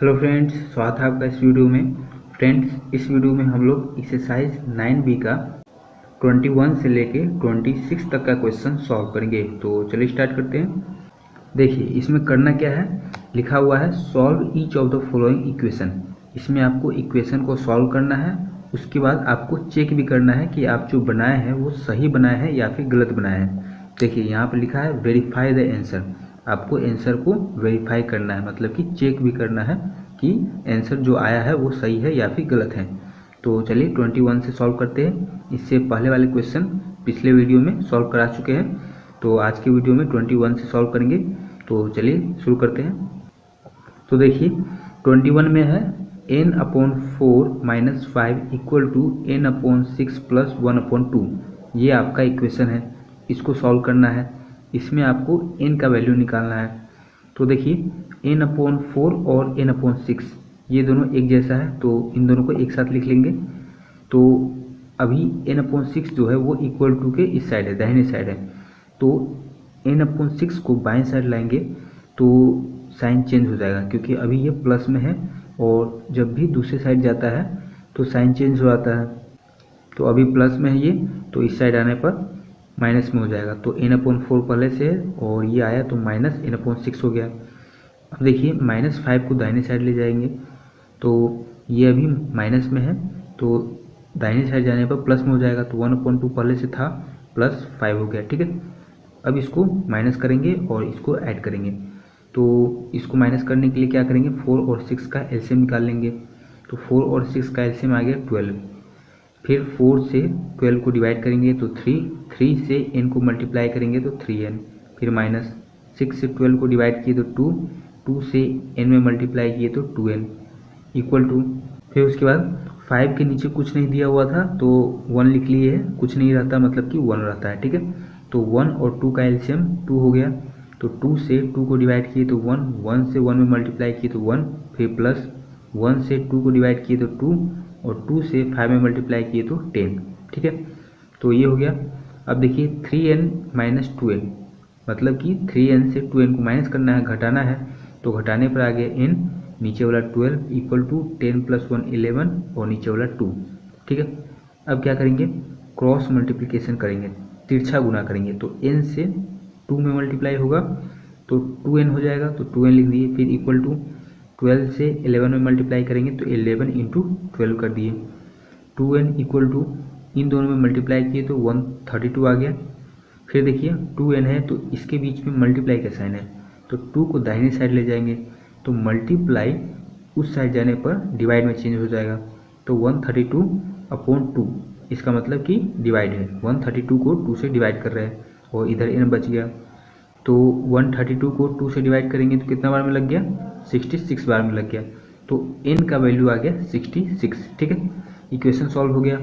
Hello friends, स्वागत है आपका इस वीडियो में। फ्रेंड्स, इस वीडियो में हम लोग एक्सरसाइज 9B का 21 से लेके 26 तक का क्वेश्चन सॉल्व करेंगे। तो चलिए स्टार्ट करते हैं। देखिए, इसमें करना क्या है, लिखा हुआ है solve each of the following equation. इसमें आपको इक्वेशन को सॉल्व करना है, उसके बाद आपको चेक भी करना है कि आप जो बनाए हैं वो सही बनाए हैं या फिर गलत बनाए हैं। देखिए, यहाँ पर लिखा है वेरीफाई द आंसर। आपको आंसर को वेरीफाई करना है, मतलब कि चेक भी करना है कि आंसर जो आया है वो सही है या फिर गलत है। तो चलिए 21 से सॉल्व करते हैं। इससे पहले वाले क्वेश्चन पिछले वीडियो में सॉल्व करा चुके हैं, तो आज की वीडियो में 21 से सॉल्व करेंगे। तो चलिए शुरू करते हैं। तो देखिए 21 में है n/4 - 5 = n/6 + 1/2। ये आपका इक्वेशन है, इसको सॉल्व करना है। इसमें आपको n का वैल्यू निकालना है। तो देखिए n/4 और n/6 ये दोनों एक जैसा है, तो इन दोनों को एक साथ लिख लेंगे। तो अभी n/6 जो है वो इक्वल टू के इस साइड है, दाहिने साइड है। तो n/6 को बाएं साइड लाएंगे तो साइन चेंज हो जाएगा, क्योंकि अभी ये प्लस में है और जब भी दूसरे साइड जाता है तो साइन चेंज हो जाता है। तो अभी प्लस में है ये, तो इस साइड आने पर माइनस में हो जाएगा। तो n/4 पहले से है और ये आया तो माइनस n/6 हो गया। अब देखिए -5 को दाहिने साइड ले जाएंगे, तो ये अभी माइनस में है, तो दाहिने साइड जाने पर प्लस में हो जाएगा। तो 1/2 पहले से था, प्लस 5 हो गया। ठीक है, अब इसको माइनस करेंगे और इसको ऐड करेंगे। तो इसको माइनस करने के लिए क्या करेंगे, 4 और 6 का एलसीएम निकाल लेंगे। तो 4 और 6 का एलसीएम आ गया 12। फिर 4 से 12 को डिवाइड करेंगे तो 3 से n को मल्टीप्लाई करेंगे तो 3n। फिर माइनस 6 से 12 को डिवाइड किए तो 2 से n में मल्टीप्लाई किए तो 2n इक्वल टू। फिर उसके बाद 5 के नीचे कुछ नहीं दिया हुआ था तो 1 लिख लिए है, कुछ नहीं रहता मतलब कि 1 रहता है। ठीक है, तो 1 और 2 का एलसीएम 2 हो गया। तो 2 से 2 को डिवाइड किए तो 1 से 1 में मल्टीप्लाई किए तो 1, फिर प्लस 1 से 2 को डिवाइड किए तो 2 और 2 से 5 में मल्टीप्लाई किए तो 10। ठीक है, तो ये हो गया। अब देखिए 3n - 2n, मतलब कि 3n से 2n को माइनस करना है, घटाना है। तो घटाने पर आ गया n, नीचे वाला 12 इक्वल टू 10 + 1 11 और नीचे वाला 2। ठीक है, अब क्या करेंगे, क्रॉस मल्टीप्लिकेशन करेंगे, तिरछा गुना करेंगे। तो n से 2 में मल्टीप्लाई होगा तो 2n हो जाएगा, तो 2n लिख दिए। फिर इक्वल टू 12 से 11 में मल्टीप्लाई करेंगे तो 11 × 12 कर दिए। 2n इक्वल टू इन दोनों में मल्टीप्लाई किए तो 132 आ गया। फिर देखिए 2n है तो इसके बीच में मल्टीप्लाई का साइन है, तो 2 को दाहिने साइड ले जाएंगे तो मल्टीप्लाई उस साइड जाने पर डिवाइड में चेंज हो जाएगा। तो 132/2, इसका मतलब कि डिवाइड है, 132 को 2 से डिवाइड कर रहे हैं और इधर n बच गया। तो 132 को 2 से डिवाइड करेंगे तो कितना बार में लग गया, 66 बार में लग गया। तो n का वैल्यू आ गया 66। ठीक है, इक्वेशन सॉल्व हो गया।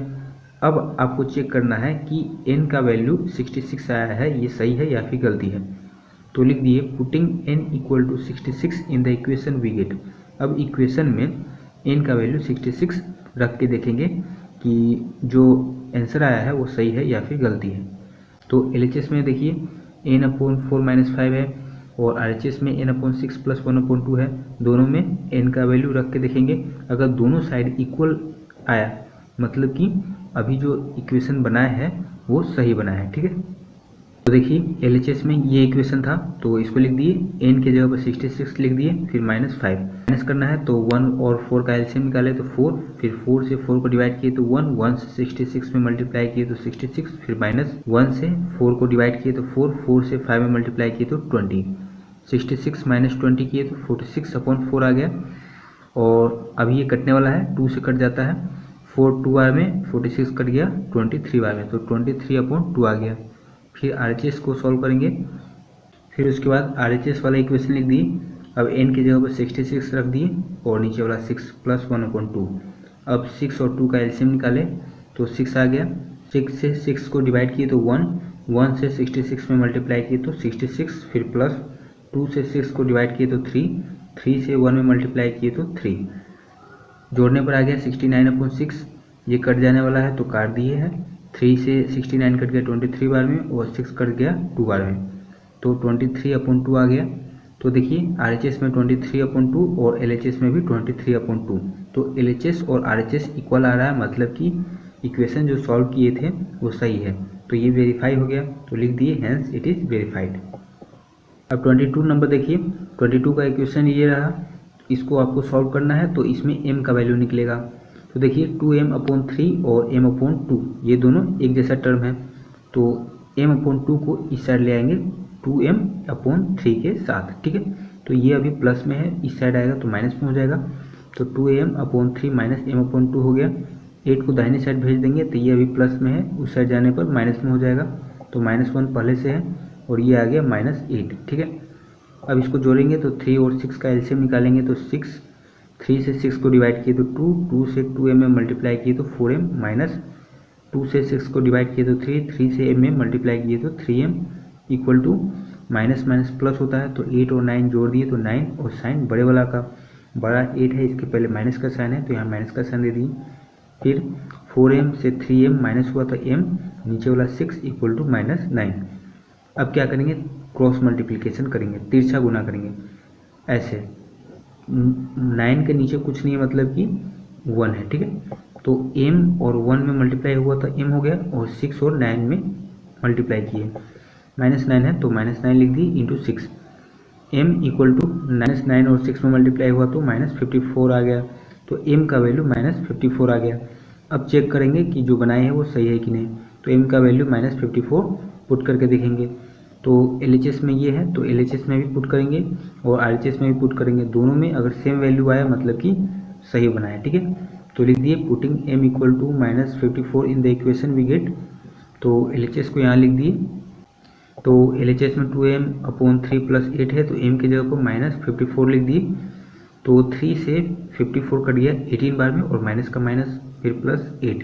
अब आपको चेक करना है कि n का वैल्यू 66 आया है, ये सही है या फिर गलती है। तो लिख दिए putting n = 66 in the equation we get. अब इक्वेशन में n का वैल्यू 66 रख के देखेंगे कि जो आंसर आया है वो सही है या फिर गलती है। तो LHS में देखिए n/4 - 5 है और RHS में n/6 + 1/2 है। दोनों में n का वैल्यू रख के देखेंगे, अगर दोनों साइड इक्वल आया मतलब कि अभी जो इक्वेशन बनाया है वो सही बनाया है। ठीक है, तो देखिए LHS में ये इक्वेशन था तो इसको लिख दिए, n के जगह पर 66 लिख दिए, फिर -5 माइनस करना है तो 1 और 4 का एलसीएम निकाले तो 4, फिर 4 से 4 को डिवाइड किए तो 1 से 66 में मल्टीप्लाई किए तो 66, फिर -1 से 4 को डिवाइड किए तो 4 से 5 में मल्टीप्लाई किए तो 20, 66 - 20 किए तो 46/4 आ गया। और अभी ये कटने वाला है, 2 से कट जाता है, 4 2 बार में 46 कट गया 23 बार में, तो 23/2 आ गया। फिर RHS को सॉल्व करेंगे, फिर उसके बाद RHS वाला इक्वेशन लिख दिए। अब n की जगह पर 66 रख दिए और नीचे वाला 6 + 1/2। अब 6 और 2 का एलसीएम निकाले तो 6 आ गया। 6 से 6 को डिवाइड किए तो 1 से 66 में मल्टीप्लाई किए तो 66, फिर प्लस 2 से 6 को डिवाइड किए तो 3 से 1 में मल्टीप्लाई किए तो 3, जोड़ने पर आ गया 69/6। ये कट जाने वाला है तो काट दिए हैं। 3 से 69 कट गया 23 बार में और 6 कट गया 2 बार में, तो 23/2 आ गया। तो देखिए RHS में 23/2 और LHS में भी 23/2, तो LHS और RHS इक्वल आ रहा है, मतलब कि इक्वेशन जो सॉल्व किए थे वो सही है, तो ये वेरीफाई हो गया, तो लिख दिए हेंस इट इज़ वेरीफाइड। अब 22 नंबर देखिए, 22 का इक्वेशन ये रहा, इसको आपको सॉल्व करना है, तो इसमें m का वैल्यू निकलेगा। तो देखिए 2m/3 और m/2 ये दोनों एक जैसा टर्म है, तो m/2 को इस साइड ले आएंगे 2m/3 के साथ, ठीक है। तो ये अभी प्लस में है, इस साइड आएगा तो माइनस में हो जाएगा, तो 2m/3 माइनस m/2 हो गया। 8 को दाहिने साइड भेज देंगे तो ये अभी प्लस में है, उस साइड जाने पर माइनस में हो जाएगा, तो -1 पहले से है और ये आ गया -8, ठीक है। अब इसको जोड़ेंगे तो 3 और 6 का एलसीएम निकालेंगे, तो 3 से 6 को डिवाइड किए तो 2 से 2m में मल्टीप्लाई किए तो 4m, माइनस 2 से 6 को डिवाइड किए तो 3 से m में मल्टीप्लाई किए तो 3m, equal to minus minus plus होता है, तो 8 और 9 जोड़ दिए तो 9, और साइन बड़े वाला का बड़ा 8 है, इसके पहले माइनस का साइन है तो यहाँ माइनस का साइन दे दिए। फिर 4m से 3m माइनस हुआ तो m, नीचे वाला 6 इक्वल टू -9। अब क्या करेंगे, क्रॉस मल्टीप्लिकेशन करेंगे, तिरछा गुना करेंगे ऐसे। 9 के नीचे कुछ नहीं है, मतलब कि 1 है, ठीक है। तो m और 1 में मल्टीप्लाई हुआ तो m हो गया, और 6 और 9 में मल्टीप्लाई किए, -9 है तो -9 लिख दी इंटू 6। m इक्वल टू -9 और 6 में मल्टीप्लाई हुआ तो -54 आ गया, तो m का वैल्यू -54 आ गया। अब चेक करेंगे कि जो बनाए हैं वो सही है कि नहीं, तो m का वैल्यू -54 पुट करके देखेंगे, तो LHS में ये है तो LHS में भी पुट करेंगे और RHS में भी पुट करेंगे, दोनों में अगर सेम वैल्यू आया मतलब कि सही बना है, ठीक है। तो लिख दिए putting m equal to -54 in the equation we get, तो LHS को यहाँ लिख दिए, तो LHS में 2m/3 + 8 है, तो m की जगह पर -54 लिख दिए, तो 3 से 54 कट गया 18 बार में, और माइनस का माइनस फिर +8,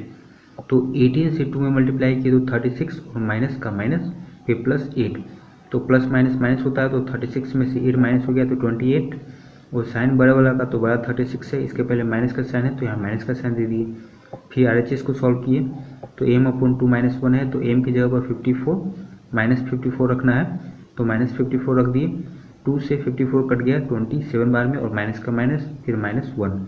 तो 18 से 2 में मल्टीप्लाई किए तो 36, और माइनस का माइनस फिर +8, तो प्लस माइनस माइनस होता है, तो 36 में से 8 माइनस हो गया तो 28, और साइन बड़े वाला का तो बड़ा 36 है, इसके पहले माइनस का साइन है तो यहाँ माइनस का साइन दे दिए। फिर RHS को सॉल्व किए तो m/2 -1 है, तो m की जगह पर 54 -54 रखना है, तो -54 रख दिए, 2 से 54 कट गया 27 बार में, और माइनस का माइनस फिर -1,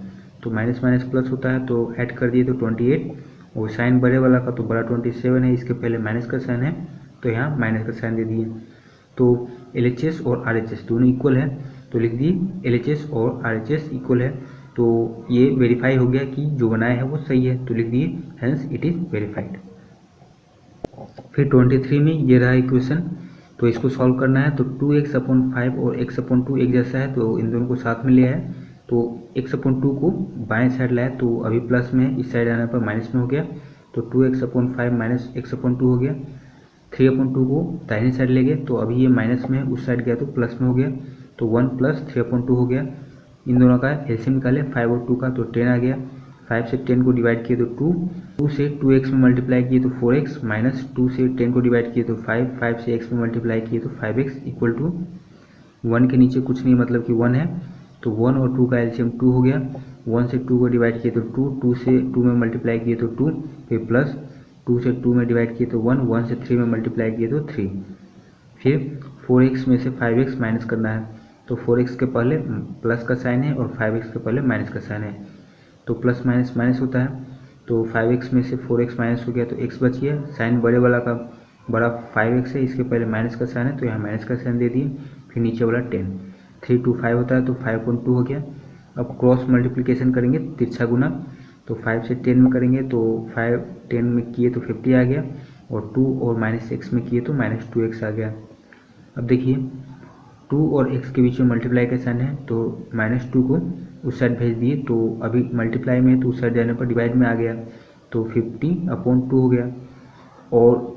तो माइनस माइनस प्लस होता है, तो ऐड कर दिए तो 28, और साइन बड़े वाला का तो बड़ा 27 है, इसके पहले माइनस का साइन है तो यहाँ माइनस का साइन दे दिए। तो LHS और RHS दोनों इक्वल है, तो लिख दिए LHS और RHS इक्वल है, तो ये वेरीफाई हो गया कि जो बनाया है वो सही है, तो लिख दिए हेंस इट इज़ वेरीफाइड। फिर 23 में ये रहा इक्वेशन, तो इसको सॉल्व करना है, तो 2x/5 और x/2 एक जैसा है, तो इन दोनों को साथ में लिया है, तो x/2 को बाएं साइड लाया तो अभी प्लस में है, इस साइड आने पर माइनस में हो गया, तो 2x/5 माइनस x/2 हो गया। 3/2 को दाहिने साइड ले गए तो अभी ये माइनस में है, उस साइड गया तो प्लस में हो गया, तो 1 + 3/2 हो गया। इन दोनों का एलसीएम निकाले 5 और 2 का, तो 10 आ गया। 5 से 10 को डिवाइड किए तो 2 से 2x में मल्टीप्लाई किए तो 4x, माइनस 2 से 10 को डिवाइड किए तो 5 से x में मल्टीप्लाई किए तो 5x, इक्वल टू 1 के नीचे कुछ नहीं मतलब कि 1 है, तो 1 और 2 का एलसीएम 2 हो गया। 1 से 2 को डिवाइड किए तो 2 से 2 में मल्टीप्लाई किए तो 2, फिर प्लस 2 से 2 में डिवाइड किए तो 1 से 3 में मल्टीप्लाई किए तो 3, फिर 4x में से 5x माइनस करना है, तो 4x के पहले प्लस का साइन है और 5x के पहले माइनस का साइन है, तो प्लस माइनस माइनस होता है, तो 5x में से 4x माइनस हो गया तो x बच गया। साइन बड़े वाला का बड़ा 5x है, इसके पहले माइनस का साइन है तो यहाँ माइनस का साइन दे दिए, फिर नीचे वाला 10, 3 to 5 होता है तो 5/2 हो गया। अब क्रॉस मल्टीप्लिकेशन करेंगे तिरछा गुना, तो 5 से 10 में करेंगे तो 5 10 में किए तो 50 आ गया, और 2 और -x में किए तो -2x आ गया। अब देखिए 2 और x के बीच में मल्टीप्लाई का साइन है, तो -2 को उस साइड भेज दिए, तो अभी मल्टीप्लाई में है तो उस साइड जाने पर डिवाइड में आ गया, तो 50/2 हो गया। और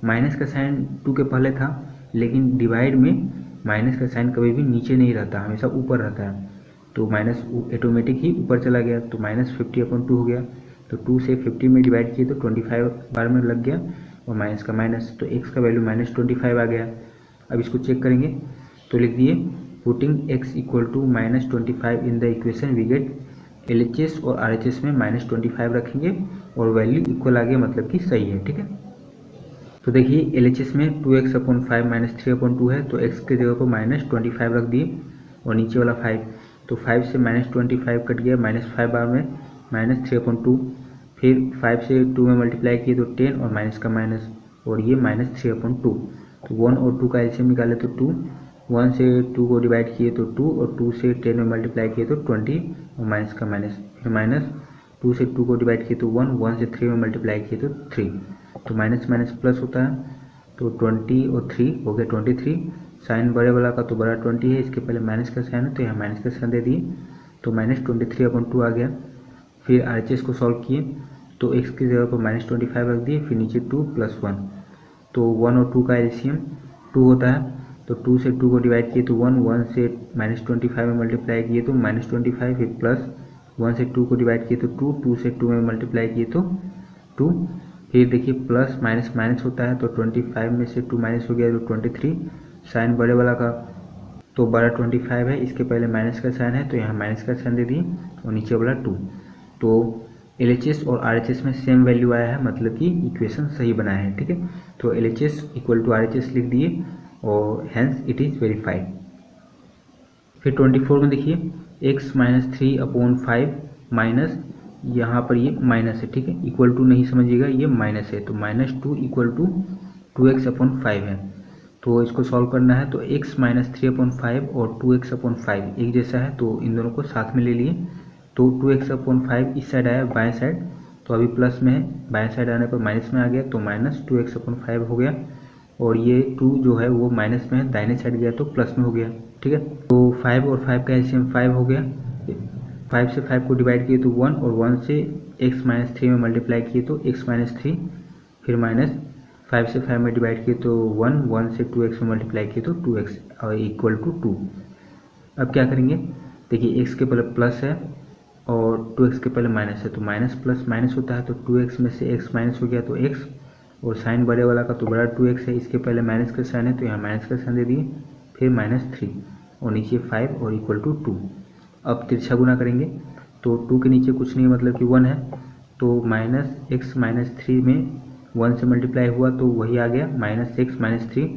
माइनस का साइन 2 के पहले था, लेकिन डिवाइड में माइनस का साइन कभी भी नीचे नहीं रहता, हमेशा ऊपर रहता है, तो माइनस ऑटोमेटिक ही ऊपर चला गया, तो -50/2 हो गया। तो 2 से 50 में डिवाइड किए तो 25 बार में लग गया, और माइनस का माइनस, तो x का वैल्यू -25 आ गया। अब इसको चेक करेंगे, तो लिख दिए putting x equal to -25 in the equation we get LHS और RHS में -25 रखेंगे और वैल्यू इक्वल आ गया, मतलब कि सही है, ठीक है। तो देखिए LHS में 2x/5 माइनस 3/2 है, तो x के जगह पर -25 रख दिए और नीचे वाला 5, तो 5 से -25 कट गया, -5 बार में -3/2, फिर 5 से 2 में मल्टीप्लाई किए तो 10 और माइनस का माइनस और ये -3/2। तो 1 और 2 का एलसीएम निकाले तो 2, 1 से 2 को डिवाइड किए तो 2 और 2 से 10 में मल्टीप्लाई किए तो 20 और माइनस का माइनस, फिर माइनस 2 से 2 को डिवाइड किए तो 1, 1 से 3 में मल्टीप्लाई किए तो 3, तो माइनस माइनस प्लस होता है, तो 20 और 3 हो गया 23। साइन बड़े वाला का तो बड़ा 20 है, इसके पहले माइनस का साइन है तो यहाँ माइनस का साइन दे दिए, तो -23/2 आ गया। फिर RHS को सॉल्व किए तो x की जगह पर -25 रख दिए, फिर नीचे 2 + 1, तो 1 और 2 का एलसीएम 2 होता है, तो 2 से 2 को डिवाइड किए तो 1, 1 से -25 में मल्टीप्लाई किए तो -25, फिर प्लस 1 से 2 को डिवाइड किए तो 2, 2 से 2 में मल्टीप्लाई किए तो 2, फिर देखिए प्लस माइनस माइनस होता है, तो 25 में से 2 माइनस हो गया तो 23। साइन बड़े वाला का तो बड़ा 25 है, इसके पहले माइनस का साइन है तो यहाँ माइनस का साइन दे दिए और नीचे वाला 2। तो LHS और RHS में सेम वैल्यू आया है, मतलब कि इक्वेशन सही बनाया है। ठीक है, तो LHS = RHS लिख दिए और हैंस इट इज़ वेरीफाइड। फिर 24 में देखिए x - 3/5 माइनस, यहाँ पर ये माइनस है, ठीक है, इक्वल टू नहीं समझिएगा, ये माइनस है, तो -2 = 2x/5 है। तो इसको सॉल्व करना है, तो x - 3/5 और 2x/5 एक जैसा है, तो इन दोनों को साथ में ले लिए, तो 2x/5 इस साइड आया बाएं साइड, तो अभी प्लस में है, बाएं साइड आने पर माइनस में आ गया, तो -2x/5 हो गया, और ये 2 जो है वो माइनस में है, दाहिने साइड गया तो प्लस में हो गया। ठीक है, तो 5 और 5 का एलसीएम 5 हो गया, 5 से 5 को डिवाइड किए तो 1, और 1 से x - 3 में मल्टीप्लाई किए तो x - 3, फिर माइनस 5 से 5 में डिवाइड किए तो 1, 1 से 2x में मल्टीप्लाई किए तो 2x और इक्वल टू 2। अब क्या करेंगे, देखिए x के पहले प्लस है और 2x के पहले माइनस है, तो माइनस प्लस माइनस होता है, तो 2x में से x माइनस हो गया तो x, और साइन बड़े वाला का तो बड़ा 2x है, इसके पहले माइनस का साइन है तो यहाँ माइनस का साइन दे दिए, फिर -3 और नीचे 5 और इक्वल टू 2। अब तिरछा गुना करेंगे तो 2 के नीचे कुछ नहीं मतलब कि 1 है, तो -x - 3 में 1 से मल्टीप्लाई हुआ तो वही आ गया -x - 3,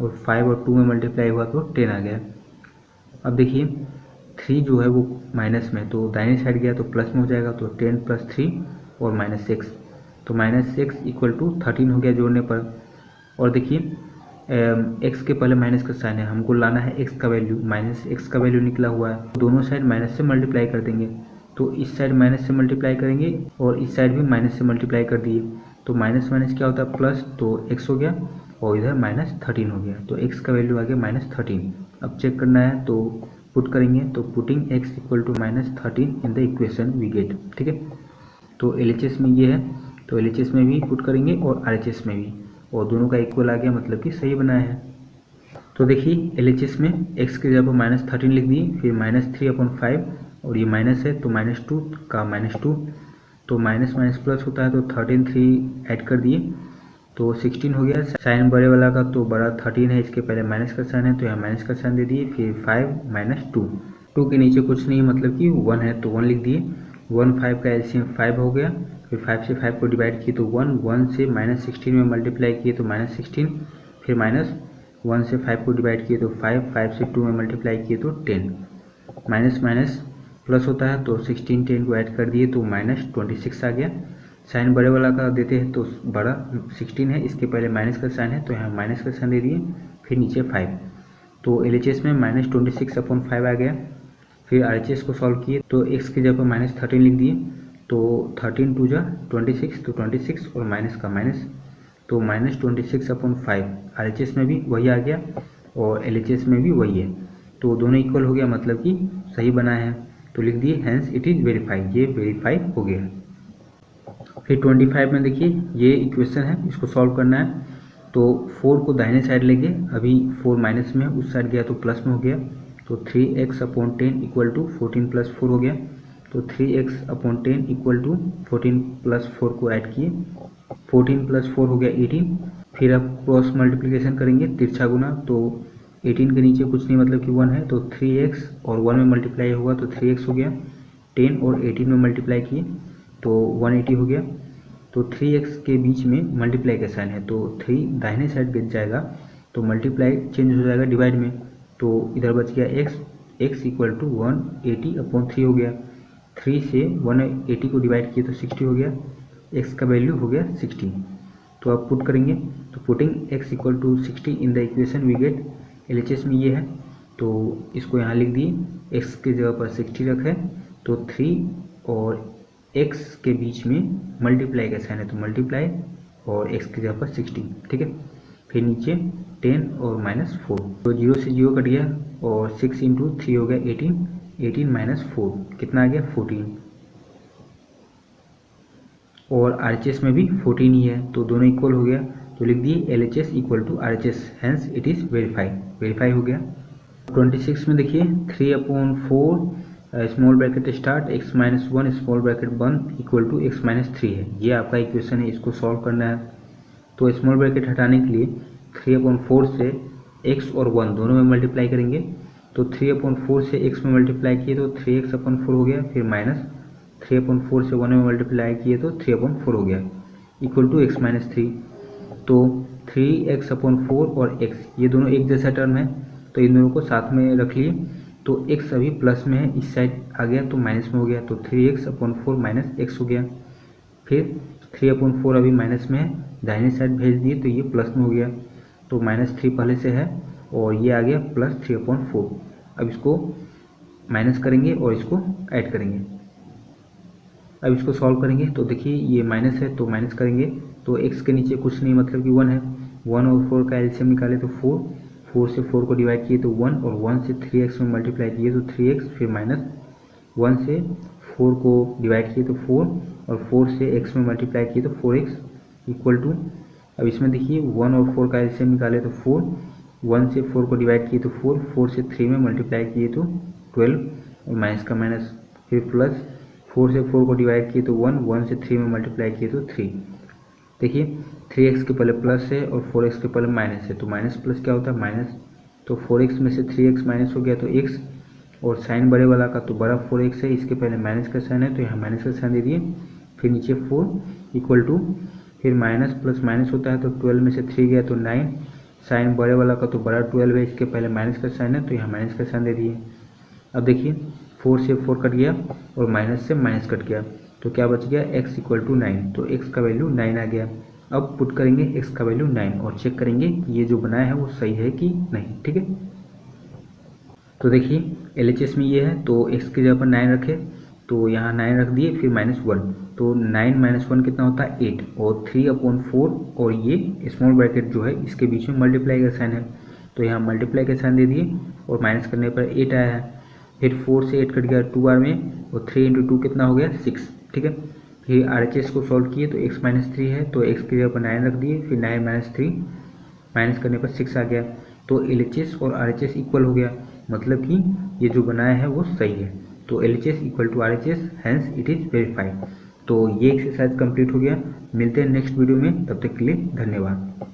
और 5 और 2 में मल्टीप्लाई हुआ तो 10 आ गया। अब देखिए 3 जो है वो माइनस में, तो दाहिने साइड गया तो प्लस में हो जाएगा, तो 10 + 3 और -6, तो -6 = 13 हो गया जोड़ने पर। और देखिए x के पहले माइनस का साइन है, हमको लाना है x का वैल्यू, -x का वैल्यू निकला हुआ है, दोनों साइड माइनस से मल्टीप्लाई कर देंगे, तो इस साइड माइनस से मल्टीप्लाई करेंगे और इस साइड भी माइनस से मल्टीप्लाई कर दिए, तो माइनस माइनस क्या होता है प्लस, तो x हो गया और इधर -13 हो गया, तो x का वैल्यू आ गया -13। अब चेक करना है तो पुट करेंगे, तो putting x = -13 in the equation we get. ठीक है, तो LHS में ये है, तो LHS में भी पुट करेंगे और RHS में भी, और दोनों का इक्वल आ गया, मतलब कि सही बनाया है। तो देखिए LHS में x की जगह पर -13 लिख दिए, फिर -3/5 और ये माइनस है तो -2 का -2, तो माइनस माइनस प्लस होता है, तो 13 3 ऐड कर दिए तो 16 हो गया। साइन बड़े वाला का तो बड़ा 13 है, इसके पहले माइनस का साइन है तो यहाँ माइनस का साइन दे दिए, फिर 5 - 2, 2 के नीचे कुछ नहीं मतलब कि 1 है तो 1 लिख दिए। 1 5 का एलसीएम 5 हो गया, फिर 5 से 5 को डिवाइड किए तो 1, 1 से -16 में मल्टीप्लाई किए तो -16, फिर -1 से 5 को डिवाइड किए तो 5, 5 से 2 में मल्टीप्लाई किए तो 10, माइनस माइनस प्लस होता है तो 16 10 को ऐड कर दिए तो -26 आ गया। साइन बड़े वाला का देते हैं तो बड़ा 16 है, इसके पहले माइनस का साइन है तो यहाँ माइनस का साइन दे दिए, फिर नीचे 5, तो LHS में -26/5 आ गया। फिर RHS को सॉल्व किए तो x की जगह पर -13 लिख दिए, तो 13 2 जा 26, तो 26 और माइनस का माइनस, तो -26/5 RHS में भी वही आ गया और LHS में भी वही है, तो दोनों इक्वल हो गया, मतलब कि सही बना है, तो लिख दिए हैंस इट इज़ वेरीफाइड, ये वेरीफाई हो गया। फिर 25 में देखिए ये इक्वेशन है, इसको सॉल्व करना है, तो 4 को दाहिने साइड लेंगे, अभी 4 माइनस में उस साइड गया तो प्लस में हो गया, तो 3x/10 = 14 + 4 हो गया, तो 3x/10 = 14 + 4 को ऐड किए, 14 + 4 हो गया 18। फिर अब क्रॉस मल्टीप्लिकेशन करेंगे, तिरछा गुना, तो 18 के नीचे कुछ नहीं मतलब कि 1 है, तो 3x और 1 में मल्टीप्लाई होगा तो 3x हो गया, 10 और 18 में मल्टीप्लाई किए तो 180 हो गया, तो 3x के बीच में मल्टीप्लाई का साइन है, तो 3 दाहिने साइड गिर जाएगा, तो मल्टीप्लाई चेंज हो जाएगा डिवाइड में, तो इधर बच गया x इक्वल टू 180/3 हो गया। 3 से 180 को डिवाइड किए तो 60 हो गया, x का वैल्यू हो गया 60। तो आप पुट करेंगे, तो putting x equal to 60 in the equation we get, LHS में ये है, तो इसको यहाँ लिख दिए, x के जगह पर 60 रखे, तो 3 और x के बीच में मल्टीप्लाई का साइन है, तो मल्टीप्लाई और x की जगह पर 60, ठीक है। फिर नीचे 10 और -4, तो 0 से 0 कट गया, और 6 × 3 हो गया 18, 18 - 4 कितना आ गया 14, और RHS में भी 14 ही है, तो दोनों इक्वल हो गया, तो लिख दिए LHS equal to RHS, hence it is verify हो गया। 26 में देखिए 3/4 small bracket start x - 1 small bracket बंद इक्वल टू x - 3 है, ये आपका इक्वेशन है, इसको सॉल्व करना है। तो स्मॉल ब्रैकेट हटाने के लिए 3/4 से x और 1 दोनों में मल्टीप्लाई करेंगे, तो 3/4 से x में मल्टीप्लाई किए तो 3x/4 हो गया, फिर माइनस 3/4 से 1 में मल्टीप्लाई किए तो 3/4 हो गया, इक्वल टू x - 3। तो 3x/4 और x ये दोनों एक जैसा टर्म है, तो इन दोनों को साथ में रख लिए, तो x अभी प्लस में है, इस साइड आ गया तो माइनस में हो गया, तो 3x/4 - x हो गया। फिर 3/4 अभी माइनस में है, दाहिने साइड भेज दिए तो ये प्लस में हो गया, तो -3 पहले से है और ये आ गया +3/4। अब इसको माइनस करेंगे और इसको ऐड करेंगे। अब इसको सॉल्व करेंगे, तो देखिए ये माइनस है तो माइनस करेंगे, तो x के नीचे कुछ नहीं मतलब कि 1 है, 1 और 4 का एलसीएम निकाले तो 4 से 4 को डिवाइड किए तो 1, और 1 से 3x में मल्टीप्लाई किए तो 3x, फिर -1 से 4 को डिवाइड किए तो 4, और 4 से x में मल्टीप्लाई किए तो 4x इक्वल टू, अब इसमें देखिए 1 और 4 का एलसीएम निकाले तो 4, 1 से 4 को डिवाइड किए तो 4, 4 से 3 में मल्टीप्लाई किए तो 12, और माइनस का माइनस, फिर प्लस 4 से 4 को डिवाइड किए तो 1, 1 से 3 में मल्टीप्लाई किए तो 3। देखिए 3x के पहले प्लस है और 4x के पहले माइनस है, तो माइनस प्लस क्या होता है माइनस, तो 4x में से 3x माइनस हो गया तो x, और साइन बड़े वाला का तो बड़ा 4x है, इसके पहले माइनस का साइन है तो यहाँ माइनस का साइन दे दिए, फिर नीचे 4 इक्वल टू, फिर माइनस प्लस माइनस होता है तो 12 में से 3 गया तो 9, साइन बड़े वाला का तो बड़ा 12 है, इसके पहले माइनस का साइन है तो यहाँ माइनस का साइन दे दिए। अब देखिए 4 से 4 कट गया और माइनस से माइनस कट गया, तो क्या बच गया x इक्वल टू 9, तो x का वैल्यू 9 आ गया। अब पुट करेंगे x का वैल्यू 9 और चेक करेंगे कि ये जो बनाया है वो सही है कि नहीं, ठीक है। तो देखिए LHS में ये है, तो x की जगह पर 9 रखे, तो यहाँ 9 रख दिए, फिर -1, तो 9 - 1 कितना होता है 8, और 3/4, और ये स्मॉल ब्रैकेट जो है इसके बीच में मल्टीप्लाई का साइन है, तो यहाँ मल्टीप्लाई का साइन दे दिए और माइनस करने पर 8 आया है। फिर 4 से 8 कट गया 2 बार में, और 3 × 2 कितना हो गया 6, ठीक है। फिर RHS को सॉल्व किए तो x - 3 है, तो x की जगह पर 9 रख दिए, फिर 9 - 3 माइनस करने पर 6 आ गया, तो LHS और RHS इक्वल हो गया, मतलब कि ये जो बनाया है वो सही है, तो LHS equal to RHS, hence it is verified. तो ये एक्सरसाइज कंप्लीट हो गया, मिलते हैं नेक्स्ट वीडियो में, तब तक के लिए धन्यवाद।